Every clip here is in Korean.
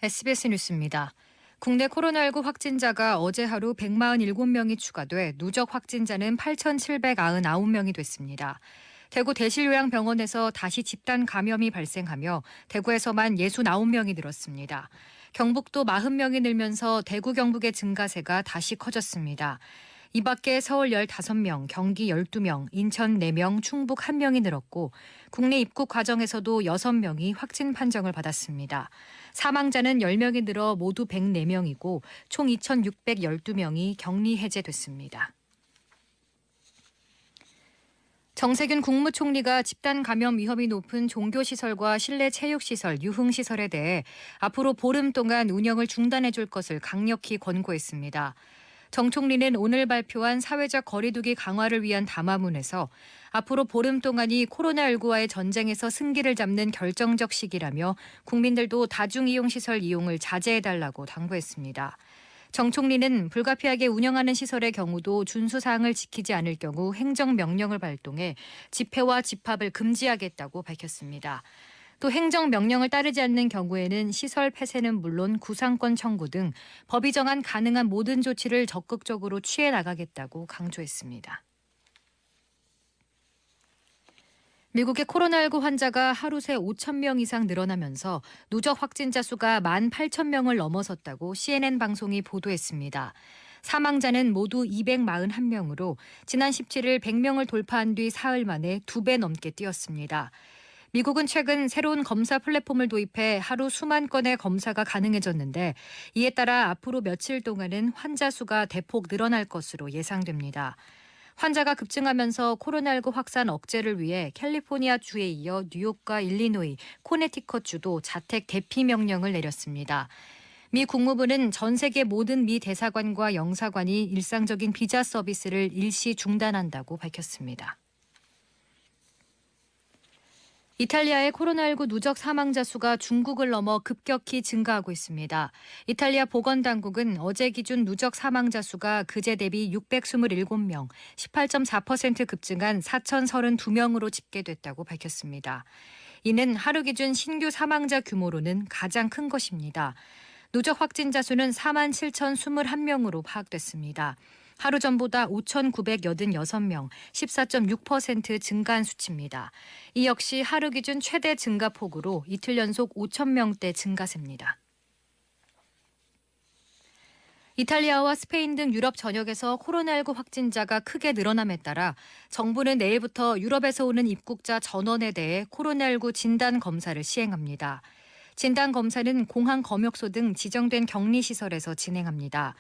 SBS 뉴스입니다. 국내 코로나19 확진자가 어제 하루 147명이 추가돼 누적 확진자는 8,799명이 됐습니다. 대구 대실요양병원에서 다시 집단 감염이 발생하며 대구에서만 69명이 늘었습니다. 경북도 40명이 늘면서 대구 경북의 증가세가 다시 커졌습니다. 이 밖에 서울 15명, 경기 12명, 인천 4명, 충북 1명이 늘었고 국내 입국 과정에서도 6명이 확진 판정을 받았습니다. 사망자는 10명이 늘어 모두 104명이고 총 2,612명이 격리 해제됐습니다. 정세균 국무총리가 집단 감염 위험이 높은 종교시설과 실내 체육시설, 유흥시설에 대해 앞으로 보름 동안 운영을 중단해 줄 것을 강력히 권고했습니다. 정 총리는 오늘 발표한 사회적 거리두기 강화를 위한 담화문에서 앞으로 보름 동안이 코로나19와의 전쟁에서 승기를 잡는 결정적 시기라며 국민들도 다중이용시설 이용을 자제해달라고 당부했습니다. 정 총리는 불가피하게 운영하는 시설의 경우도 준수사항을 지키지 않을 경우 행정명령을 발동해 집회와 집합을 금지하겠다고 밝혔습니다. 또 행정명령을 따르지 않는 경우에는 시설 폐쇄는 물론 구상권 청구 등 법이 정한 가능한 모든 조치를 적극적으로 취해 나가겠다고 강조했습니다. 미국의 코로나19 환자가 하루 새 5천 명 이상 늘어나면서 누적 확진자 수가 18,000명을 넘어섰다고 CNN 방송이 보도했습니다. 사망자는 모두 241명으로 지난 17일 100명을 돌파한 뒤 사흘 만에 2배 넘게 뛰었습니다. 미국은 최근 새로운 검사 플랫폼을 도입해 하루 수만 건의 검사가 가능해졌는데 이에 따라 앞으로 며칠 동안은 환자 수가 대폭 늘어날 것으로 예상됩니다. 환자가 급증하면서 코로나19 확산 억제를 위해 캘리포니아주에 이어 뉴욕과 일리노이, 코네티컷주도 자택 대피 명령을 내렸습니다. 미 국무부는 전 세계 모든 미 대사관과 영사관이 일상적인 비자 서비스를 일시 중단한다고 밝혔습니다. 이탈리아의 코로나19 누적 사망자 수가 중국을 넘어 급격히 증가하고 있습니다. 이탈리아 보건당국은 어제 기준 누적 사망자 수가 그제 대비 627명, 18.4% 급증한 4,032명으로 집계됐다고 밝혔습니다. 이는 하루 기준 신규 사망자 규모로는 가장 큰 것입니다. 누적 확진자 수는 47,021명으로 파악됐습니다. 하루 전보다 5,986명, 14.6% 증가한 수치입니다. 이 역시 하루 기준 최대 증가폭으로 이틀 연속 5,000명대 증가세입니다. 이탈리아와 스페인 등 유럽 전역에서 코로나19 확진자가 크게 늘어남에 따라 정부는 내일부터 유럽에서 오는 입국자 전원에 대해 코로나19 진단 검사를 시행합니다. 진단 검사는 공항 검역소 등 지정된 격리시설에서 진행합니다.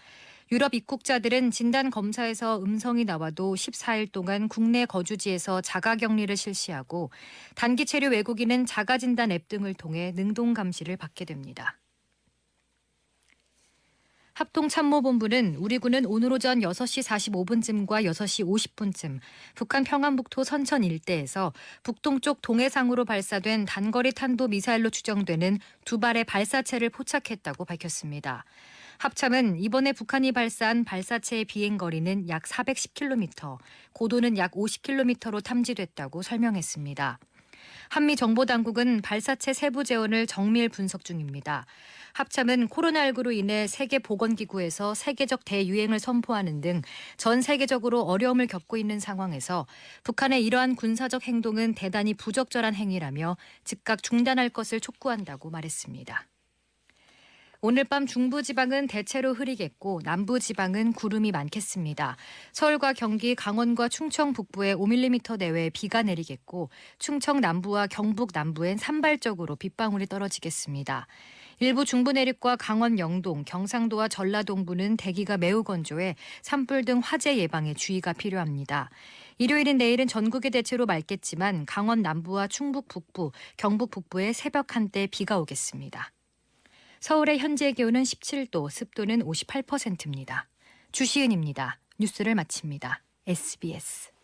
유럽 입국자들은 진단 검사에서 음성이 나와도 14일 동안 국내 거주지에서 자가격리를 실시하고 단기 체류 외국인은 자가진단 앱 등을 통해 능동 감시를 받게 됩니다. 합동참모본부는 우리 군은 오늘 오전 6시 45분쯤과 6시 50분쯤 북한 평안북도 선천 일대에서 북동쪽 동해상으로 발사된 단거리 탄도미사일로 추정되는 2발의 발사체를 포착했다고 밝혔습니다. 합참은 이번에 북한이 발사한 발사체의 비행거리는 약 410km, 고도는 약 50km로 탐지됐다고 설명했습니다. 한미정보당국은 발사체 세부 재원을 정밀 분석 중입니다. 합참은 코로나19로 인해 세계보건기구에서 세계적 대유행을 선포하는 등 전 세계적으로 어려움을 겪고 있는 상황에서 북한의 이러한 군사적 행동은 대단히 부적절한 행위라며 즉각 중단할 것을 촉구한다고 말했습니다. 오늘 밤 중부지방은 대체로 흐리겠고 남부지방은 구름이 많겠습니다. 서울과 경기, 강원과 충청 북부에 5mm 내외 비가 내리겠고 충청 남부와 경북 남부엔 산발적으로 빗방울이 떨어지겠습니다. 일부 중부 내륙과 강원 영동, 경상도와 전라동부는 대기가 매우 건조해 산불 등 화재 예방에 주의가 필요합니다. 일요일인 내일은 전국이 대체로 맑겠지만 강원 남부와 충북 북부, 경북 북부에 새벽 한때 비가 오겠습니다. 서울의 현재 기온은 17도, 습도는 58%입니다. 주시은입니다. 뉴스를 마칩니다. SBS